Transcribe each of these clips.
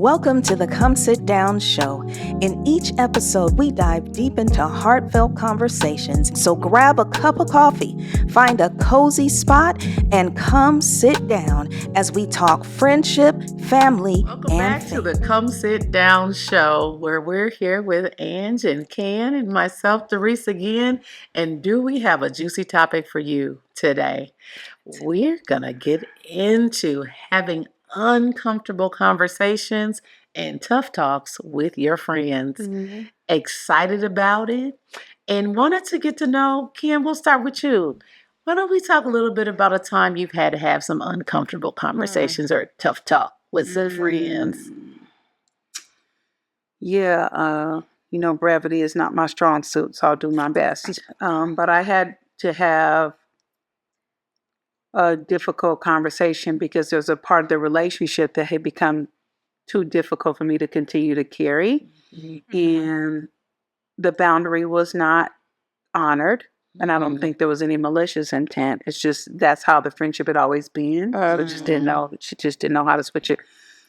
Welcome to the Come Sit Down Show. In each episode, we dive deep into heartfelt conversations. So grab a cup of coffee, find a cozy spot, and come sit down as we talk friendship, family, Welcome and back to the Come Sit Down Show, where we're here with Ange and Ken and myself, Therese, again. And do we have a juicy topic for you today? We're going to get into having uncomfortable conversations and tough talks with your friends. Excited about it and wanted to get to know, Ken, we'll start with you. Why don't we talk a little bit about a time you've had to have some uncomfortable conversations or tough talk with some friends? Yeah, brevity is not my strong suit, so I'll do my best. But I had to have a difficult conversation because there's a part of the relationship that had become too difficult for me to continue to carry. And the boundary was not honored. And I don't think there was any malicious intent. It's just that's how the friendship had always been. So she just didn't know how to switch it.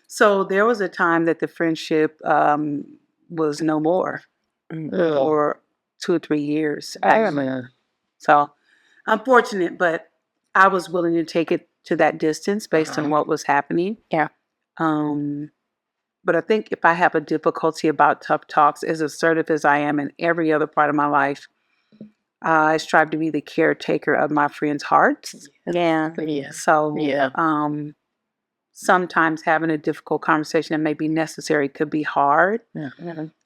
So there was a time that the friendship was no more for 2 or 3 years. So unfortunate, but I was willing to take it to that distance based on what was happening. Yeah. But I think if I have a difficulty about tough talks, as assertive as I am in every other part of my life, I strive to be the caretaker of my friends' hearts. Yeah. So sometimes having a difficult conversation that may be necessary could be hard.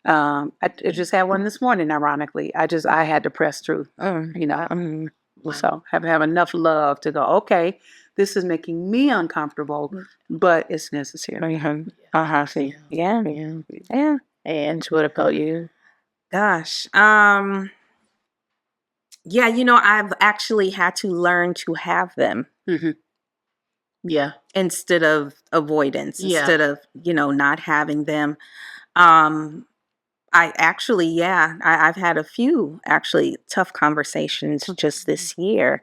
I just had one this morning, ironically. I had to press through, So have enough love to go, okay, this is making me uncomfortable, but it's necessary. Yeah. And what about you? Gosh. Yeah, I've actually had to learn to have them Yeah. instead of avoidance, Yeah. instead of, not having them. I've had a few actually tough conversations just this year.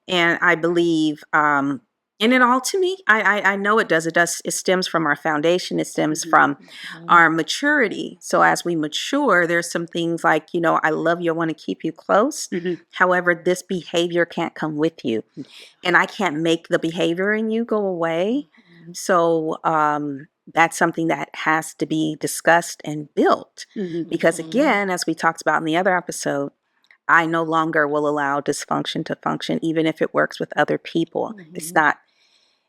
And I believe, and it all to me, I know it does. It stems from our foundation. It stems from our maturity. So as we mature, there's some things like, I love you, I want to keep you close. However, this behavior can't come with you. And I can't make the behavior in you go away. So that's something that has to be discussed and built. Because again, as we talked about in the other episode, I no longer will allow dysfunction to function, even if it works with other people. It's not.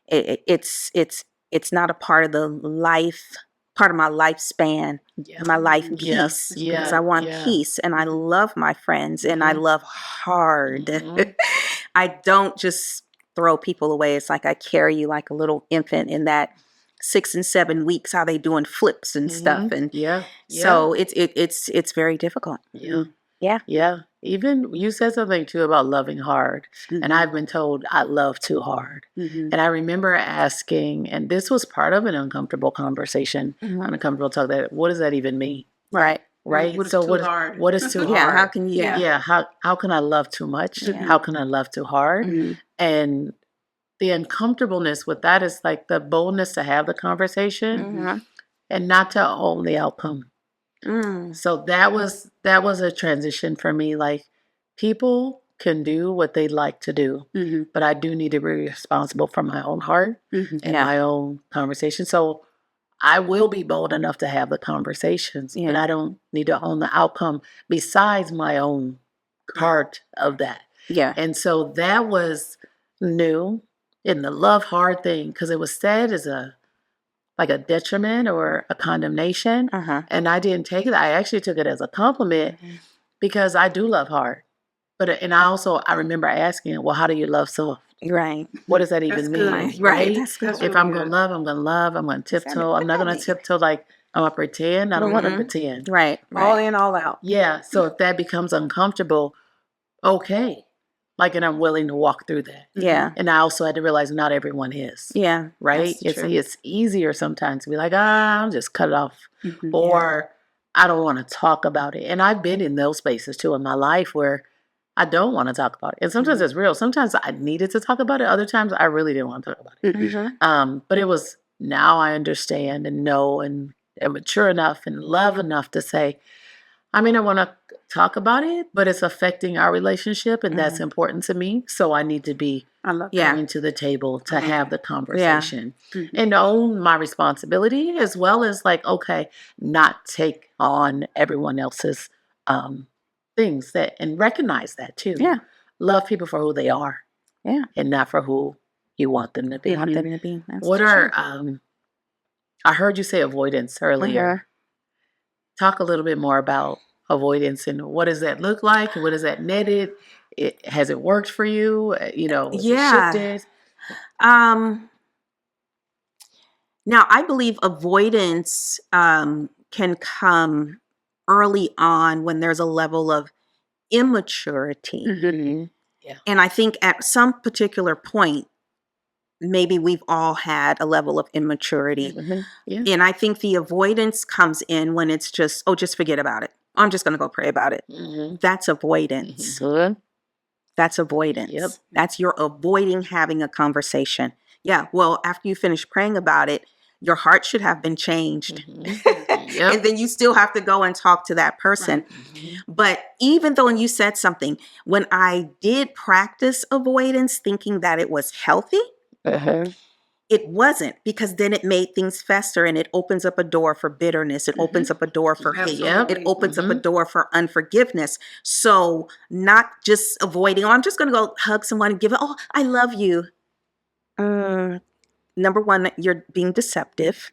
It's not a part of the life, part of my lifespan, my life piece. Because I want peace, and I love my friends, and I love hard. I don't just throw people away. It's like I carry you like a little infant in that 6 and 7 weeks, how they doing flips and stuff, and so it's very difficult. Yeah. Even you said something too about loving hard. And I've been told I love too hard. And I remember asking, and this was part of an uncomfortable conversation, uncomfortable talk, that what does that even mean? Right. Right. What is So too hard? what is too hard? Yeah. How can you? Yeah. How can I love too much? How can I love too hard? And the uncomfortableness with that is like the boldness to have the conversation and not to own the outcome. So that was a transition for me. Like, people can do what they like to do, but I do need to be responsible for my own heart and my own conversation. So I will be bold enough to have the conversations, but I don't need to own the outcome besides my own part of that. Yeah. And so that was new in the love hard thing, because it was said as a detriment or a condemnation. And I didn't take it. I actually took it as a compliment because I do love hard. And I remember asking, well, how do you love soft? Right. What does that even mean? Good. Right. That's good. If I'm going to love, I'm going to love. I'm going to tiptoe. I'm not going to tiptoe like I'm going to pretend. I don't want to pretend. Right. All in, all out. Yeah. So if that becomes uncomfortable, okay. And I'm willing to walk through that. Yeah. And I also had to realize not everyone is. Yeah. Right? It's easier sometimes to be like, I'll just cut it off. Or I don't want to talk about it. And I've been in those spaces too in my life where I don't want to talk about it. And sometimes it's real. Sometimes I needed to talk about it. Other times I really didn't want to talk about it. But it was now I understand and know and am mature enough and love enough to say, I mean, I want to talk about it, but it's affecting our relationship, and that's important to me. So I need to be I love Yeah. coming to the table to have the conversation Mhm. and own my responsibility, as well as like, okay, not take on everyone else's things that, and recognize that too. Yeah. Love people for who they are. Yeah. And not for who you want them to be. Want them to be. That's What true. are I heard you say avoidance earlier. Talk a little bit more about avoidance and what does that look like? What is that netted? Has it worked for you? Has Yeah. it shifted? Now, I believe avoidance can come early on when there's a level of immaturity. Mm-hmm. Yeah. And I think at some particular point, maybe we've all had a level of immaturity. Mm-hmm. Yeah. And I think the avoidance comes in when it's just, oh, just forget about it. I'm just going to go pray about it. Mm-hmm. That's avoidance. Mm-hmm. That's avoidance. Yep. That's you're avoiding having a conversation. Yeah. Well, after you finish praying about it, your heart should have been changed. Mm-hmm. Yep. And then you still have to go and talk to that person. Mm-hmm. But even though, and you said something, when I did practice avoidance thinking that it was healthy, Uh-huh. it wasn't, because then it made things fester and it opens up a door for bitterness. It opens up a door for hate. Absolutely. It opens up a door for unforgiveness. So not just avoiding, oh, I'm just going to go hug someone and give it, oh, I love you. Number one, you're being deceptive.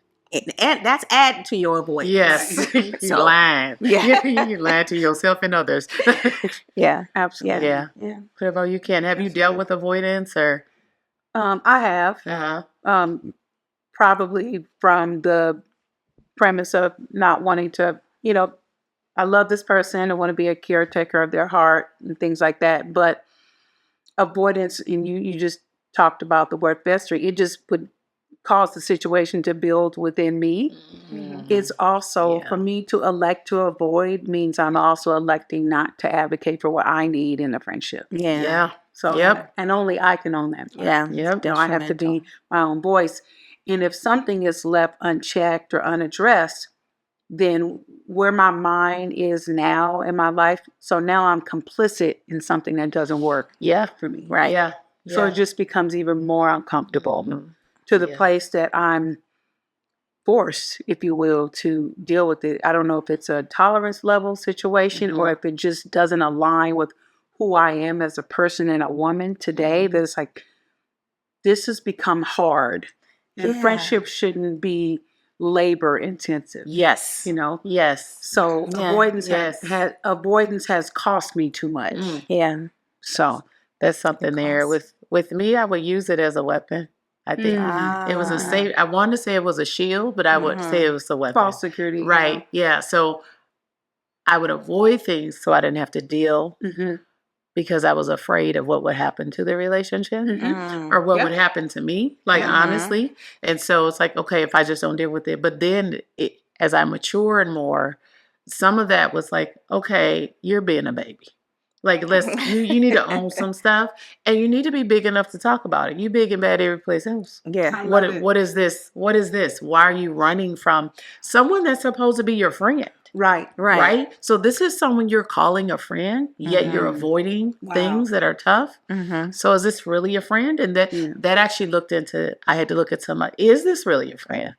And that's adding to your avoidance. Yes. You're So- lying. Yeah. You're lying to yourself and others. Yeah. Absolutely. Yeah. Yeah. What about you, Ken? Have you dealt with avoidance or? I have. Uh-huh. Probably from the premise of not wanting to, I love this person. I want to be a caretaker of their heart and things like that. But avoidance, and you just talked about the word festering, it just would cause the situation to build within me. Mhm. It's also, Yeah. for me to elect to avoid means I'm also electing not to advocate for what I need in a friendship. Yeah. Yeah. So, Yep. and only I can own that. part. Yeah. Yep. I have to be my own voice. And if something is left unchecked or unaddressed, then where my mind is now in my life, so now I'm complicit in something that doesn't work Yeah. for me. Right. Yeah. So it just becomes even more uncomfortable Mhm. to the Yeah. place that I'm forced, if you will, to deal with it. I don't know if it's a tolerance level situation or if it just doesn't align with who I am as a person and a woman today. That it's like, this has become hard. And Yeah. friendship shouldn't be labor intensive, Yes. Yes. So Yeah. avoidance Yes. avoidance has cost me too much. Mm. Yeah. So That's something there. costs. With me, I would use it as a weapon. I think it was a safe. I wanted to say it was a shield, but I would say it was a weapon. false security. Right. Yeah. So I would avoid things so I didn't have to deal Mm-hmm. because I was afraid of what would happen to the relationship Mm. or what Yeah. would happen to me, like Yeah. honestly. And so it's like, okay, if I just don't deal with it. But then as I mature and more, some of that was like, okay, you're being a baby. Like you need to own some stuff and you need to be big enough to talk about it. You big and bad every place else. Yeah. What is this? What is this? Why are you running from someone that's supposed to be your friend? Right. Right. So this is someone you're calling a friend, yet you're avoiding things that are tough. Mm-hmm. So is this really a friend? And that actually I had to look at somebody, is this really a friend?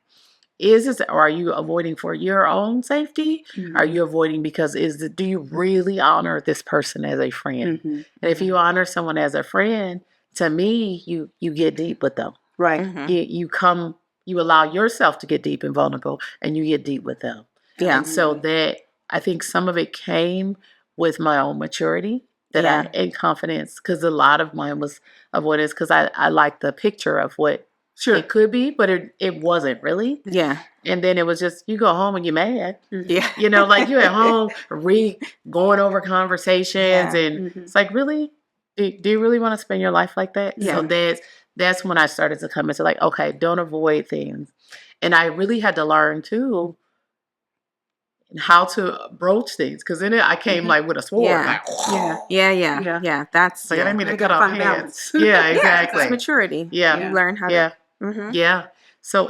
Or are you avoiding for your own safety? Are you avoiding because do you really honor this person as a friend? Mm-hmm. And if you honor someone as a friend, to me, you get deep with them. Right. Mm-hmm. You allow yourself to get deep and vulnerable and you get deep with them. Yeah. And so that I think some of it came with my own maturity and confidence, because a lot of mine was avoidance because I like the picture of what it could be, but it wasn't really. Yeah. And then it was just, you go home and you're mad. Yeah. Like you at home going over conversations and it's like, really? Do you really want to spend your life like that? Yeah. So that's when I started to come into like, okay, don't avoid things. And I really had to learn too how to broach things, because then I came like with a sword. Yeah. Like, Yeah. That's like I didn't mean to You cut gotta off find hands. balance. Yeah, exactly. It's maturity. Yeah. You learn how Yeah. to. Mm-hmm. Yeah. So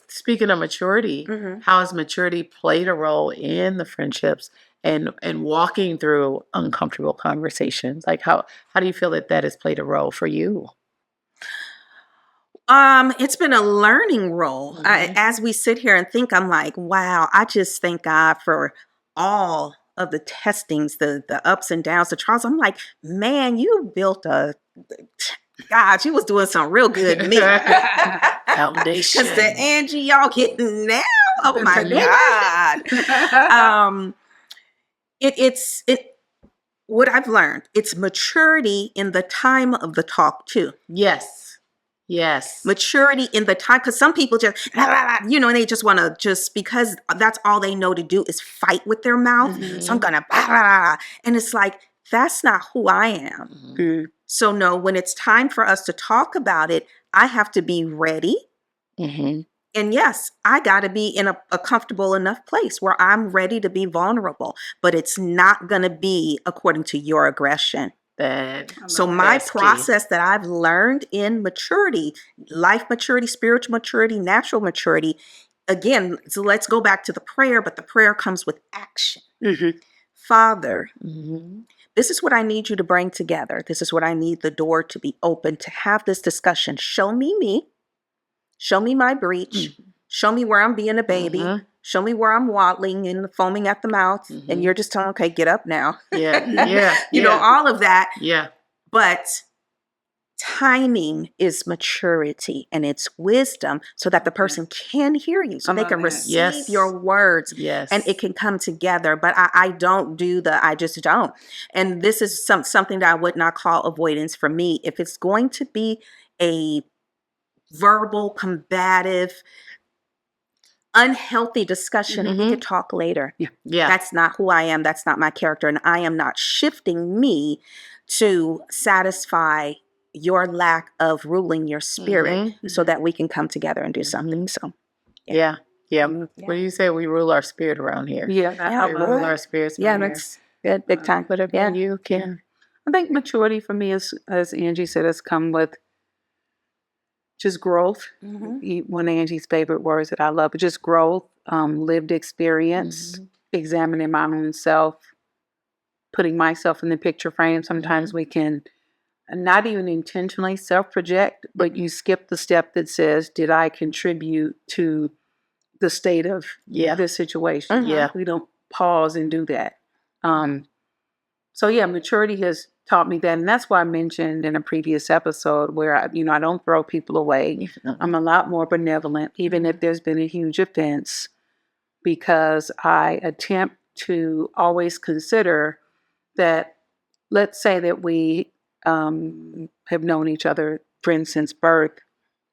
speaking of maturity, how has maturity played a role in the friendships and walking through uncomfortable conversations? Like how do you feel that has played a role for you? It's been a learning role. As we sit here and think, I'm like, wow, I just thank God for all of the testings, the ups and downs, the trials. I'm like, man, you built God, you was doing something real good to me. Foundation. Because the Angie y'all getting now, oh my God. It's what I've learned, it's maturity in the time of the talk too. Yes. Maturity in the time, because some people just, and they just want to because that's all they know to do is fight with their mouth. So I'm going to, and it's like, that's not who I am. So no, when it's time for us to talk about it, I have to be ready. And yes, I got to be in a comfortable enough place where I'm ready to be vulnerable, but it's not going to be according to your aggression. So my process that I've learned in maturity, life maturity, spiritual maturity, natural maturity, again, so let's go back to the prayer, but the prayer comes with action. Father, this is what I need you to bring together. This is what I need the door to be open to have this discussion. Show me. Show me my breach. Show me where I'm being a baby. Show me where I'm waddling and foaming at the mouth. And you're just telling, okay, get up now. You know, all of that. But timing is maturity and it's wisdom so that the person can hear you, so they can receive your words and it can come together. But I don't do I just don't. And this is something that I would not call avoidance for me. If it's going to be a verbal, combative, unhealthy discussion, we could talk later. That's not who I am. That's not my character. And I am not shifting me to satisfy your lack of ruling your spirit so that we can come together and do something. So, yeah. What do you say? We rule our spirit around here. We rule our spirits. That's good. Big time. Whatever you can. I think maturity for me is, as Angie said, has come with just growth. One of Angie's favorite words that I love, but just growth, lived experience, examining my own self, putting myself in the picture frame. Sometimes we can not even intentionally self-project, but you skip the step that says, did I contribute to the state of this situation? We don't pause and do that. So maturity has taught me that. And that's why I mentioned in a previous episode where, I don't throw people away. I'm a lot more benevolent, even if there's been a huge offense, because I attempt to always consider that, let's say that we have known each other, friends since birth,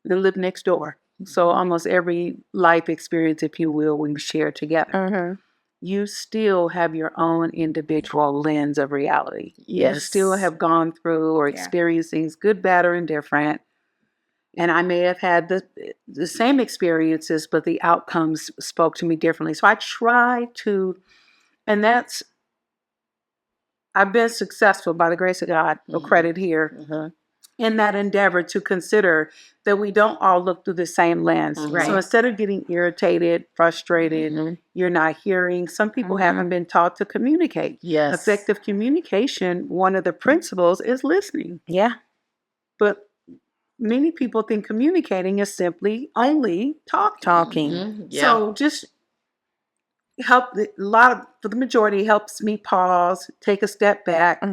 they live next door. So almost every life experience, if you will, we share together. You still have your own individual lens of reality. You still have gone through or experienced things, good, bad, or indifferent. And I may have had the same experiences, but the outcomes spoke to me differently. So I try to, and I've been successful by the grace of God, no credit here, in that endeavor to consider that we don't all look through the same lens. So instead of getting irritated, frustrated, you're not hearing. Some people haven't been taught to communicate. Effective communication, one of the principles is listening. But many people think communicating is simply only talking. So just for the majority, helps me pause, take a step back.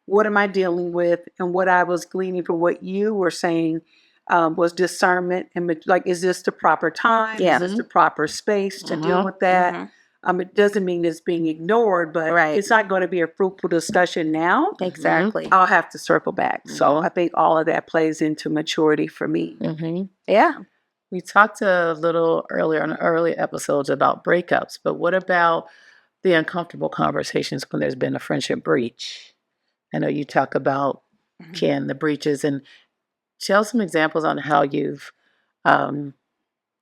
What am I dealing with? And what I was gleaning from what you were saying was discernment. And is this the proper time? Is this the proper space to deal with that? It doesn't mean it's being ignored, but it's not going to be a fruitful discussion now. Exactly. I'll have to circle back. So I think all of that plays into maturity for me. We talked a little earlier in early episodes about breakups, but what about the uncomfortable conversations when there's been a friendship breach? I know you talk about, Ken, the breaches, and tell some examples on how you've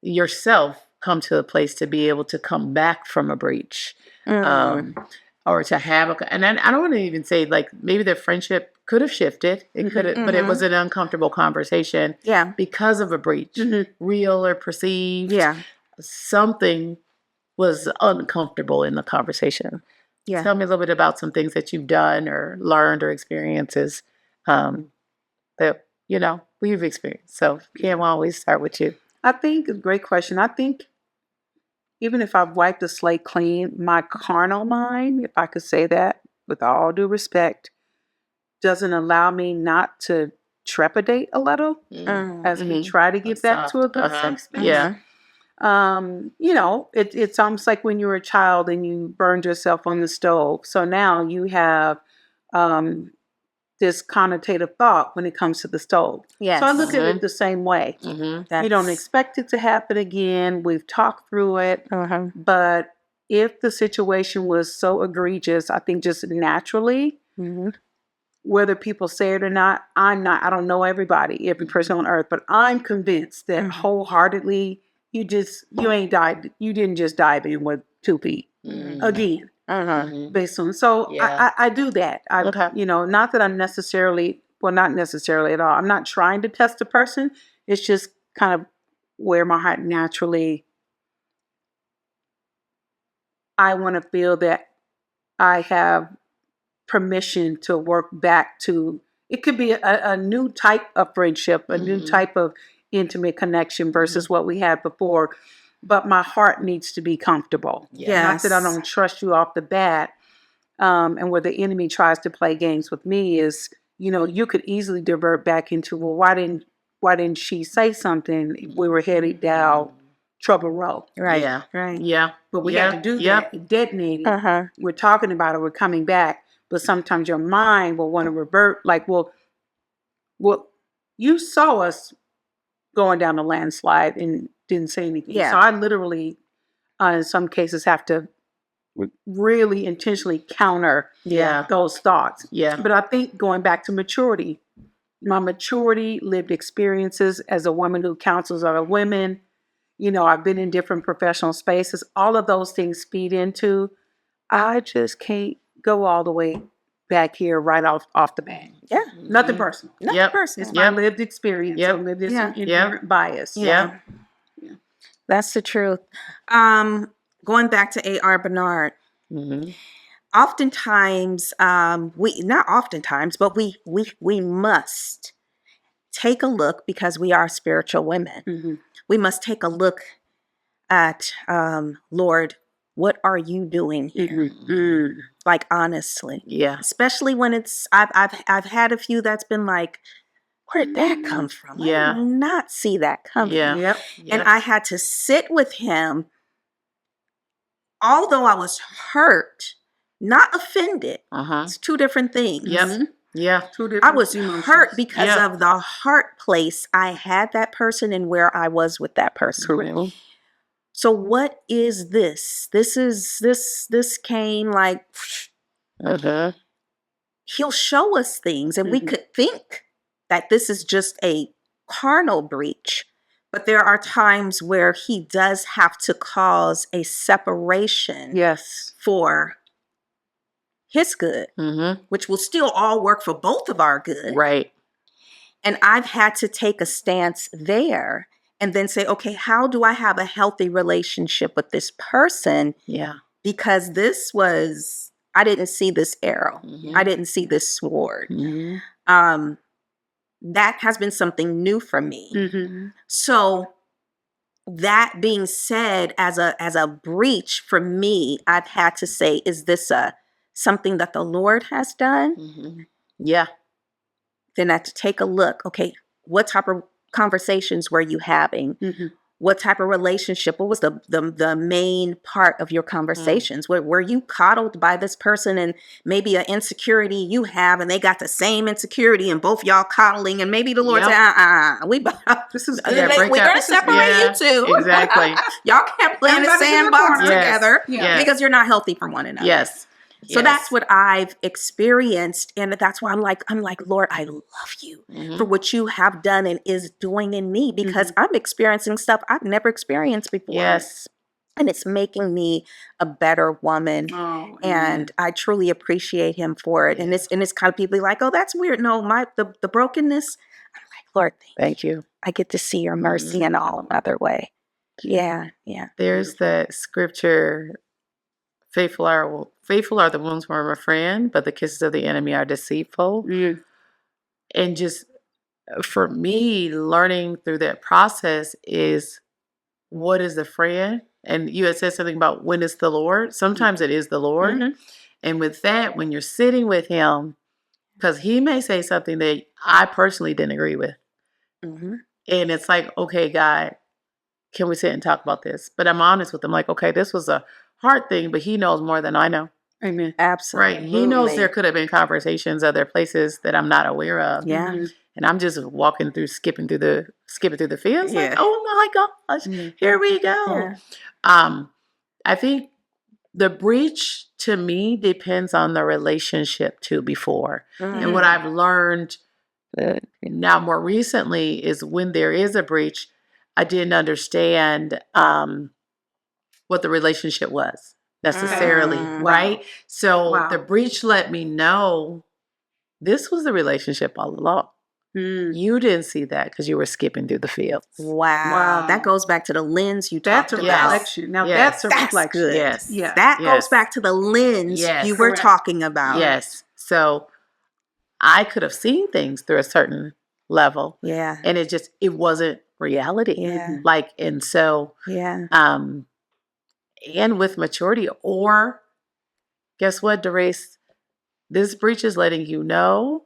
yourself come to a place to be able to come back from a breach, or to have and I don't want to even say maybe the friendship could have shifted. It could have, but it was an uncomfortable conversation Yeah. because of a breach, real or perceived. Yeah. Something was uncomfortable in the conversation. Yeah. Tell me a little bit about some things that you've done or learned or experiences that, we've experienced. So, Kim, I'll always start with you. I think a great question. I think even if I've wiped the slate clean, my carnal mind, if I could say that with all due respect, doesn't allow me not to trepidate a little as we try to get back to a good safe space. Yeah. It's almost like when you were a child and you burned yourself on the stove. So now you have this connotative thought when it comes to the stove. Yes. So I look at it the same way. You don't expect it to happen again. We've talked through it. But if the situation was so egregious, I think just naturally, whether people say it or not, I don't know every person on earth, but I'm convinced that wholeheartedly, you ain't died. You didn't just dive in with 2 feet again. Based on, so I do that. Not that I'm not necessarily at all. I'm not trying to test a person. It's just kind of where my heart naturally, I want to feel that I have permission to work back to, it could be a new type of friendship, a new type of intimate connection versus what we had before. But my heart needs to be comfortable. Not that I don't trust you off the bat. And where the enemy tries to play games with me is, you could easily divert back into, well, why didn't she say something? We were headed down trouble road. Right. Yeah. Right. Yeah. But we had to do that, detonate it. We're talking about it, we're coming back. But sometimes your mind will want to revert, like, well, you saw us going down the landslide and didn't say anything. Yeah. So I literally, in some cases, have to really intentionally counter those thoughts. Yeah. But I think going back to maturity, my maturity, lived experiences as a woman who counsels other women, I've been in different professional spaces. All of those things feed into, I just can't go all the way back here right off the bat. Yeah. Nothing personal. Nothing personal. It's my lived experience. So lived inherent bias. Yeah. That's the truth. Going back to A.R. Bernard, oftentimes, not oftentimes, but we must take a look, because we are spiritual women. We must take a look at, Lord, what are you doing here? Like, honestly. Yeah. Especially when I've had a few that's been like, where'd that come from? Yeah. I did not see that coming. Yeah. And I had to sit with him, although I was hurt, not offended. It's 2 different things. Yeah. 2 different I was emotions. hurt because of the heart place I had that person and where I was with that person. Correct. So what is this? This came like, he'll show us things, and we could think that this is just a carnal breach, but there are times where he does have to cause a separation for his good, which will still all work for both of our good. Right. And I've had to take a stance there and then say, okay, how do I have a healthy relationship with this person? Yeah. Because I didn't see this arrow. I didn't see this sword. That has been something new for me. So that being said, as a breach for me, I've had to say, is this something that the Lord has done? Yeah. Then I have to take a look. Okay, what type of conversations were you having? What type of relationship? What was the main part of your conversations? Were you coddled by this person, and maybe an insecurity you have, and they got the same insecurity, and both y'all coddling, and maybe the Lord said, this is we're going to separate you two. Exactly. Y'all can't play in the sandbox together because you're not healthy for one another. Yes. So that's what I've experienced. And that's why I'm like, Lord, I love you for what you have done and is doing in me, because I'm experiencing stuff I've never experienced before. Yes. and it's making me a better woman. Oh, And I truly appreciate him for it. And it's kind of people like, oh, that's weird. No, the brokenness. I'm like, Lord, Thank you. I get to see your mercy in all another way. Yeah, yeah. There's that scripture, faithful are the wounds from a friend, but the kisses of the enemy are deceitful. And just for me, learning through that process is, what is the friend? And you had said something about when it's the Lord. Sometimes it is the Lord. Mhm. And with that, when you're sitting with him, because he may say something that I personally didn't agree with. Mhm. And it's like, okay, God, can we sit and talk about this? But I'm honest with him, like, okay, this was a hard thing, but he knows more than I know. Amen. Absolutely. Right. He knows there could have been conversations other places that I'm not aware of. Yeah. And I'm just skipping through the fields. Yeah. Like, oh my gosh, here we go. Yeah. I think the breach to me depends on the relationship too before. And what I've learned now more recently is when there is a breach, I didn't understand what the relationship was necessarily, right? So the breach let me know this was the relationship all along. You didn't see that because you were skipping through the fields. Wow. That goes back to the lens you That's talked a about. reflection. Now Yes. that's a That's reflection. good. Yes. Yeah. That Yes. goes back to the lens Yes. you were Correct. talking about. Yes. So I could have seen things through a certain level, Yeah. and it wasn't reality. Yeah. And so, Yeah. and with maturity, or guess what, Derace? This breach is letting you know,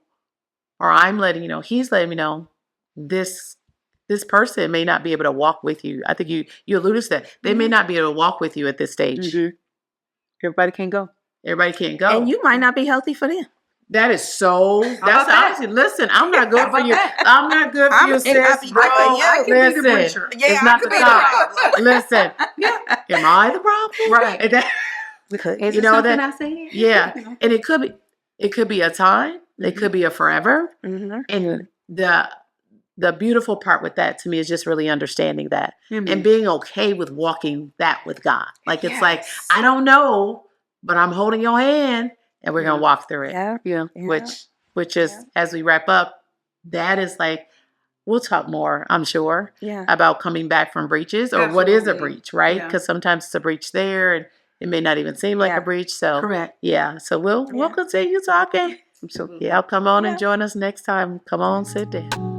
or I'm letting you know, he's letting me know, this person may not be able to walk with you. I think you alluded to that. They may not be able to walk with you at this stage. Everybody can go. Everybody can't go. And you might not be healthy for them. That is so. about That's that? honestly. Listen, I'm not good for you. I'm not good for I'm you, not sis. Bro, I can be the listen, preacher. Yeah, it's I not could the be the time. problem. Listen, am I the problem? Right. And that- Because Is You it know something that- I said? yeah, and it could be a time. It could be a forever. Mhm. And the beautiful part with that to me is just really understanding that Amen. and being okay with walking that with God. Like it's like, Yes. I don't know, but I'm holding your hand and we're gonna walk through it. Yeah. Yeah. Yeah. Which is, as we wrap up, that is like, we'll talk more, I'm sure, Yeah. about coming back from breaches or what is a Absolutely. breach, right? Yeah. Because sometimes it's a breach there and it may not even seem like Yeah. a breach. So Correct. yeah, so we'll Yeah. continue talking. Absolutely. Yeah, come on and Yeah. join us next time. Come on, sit down.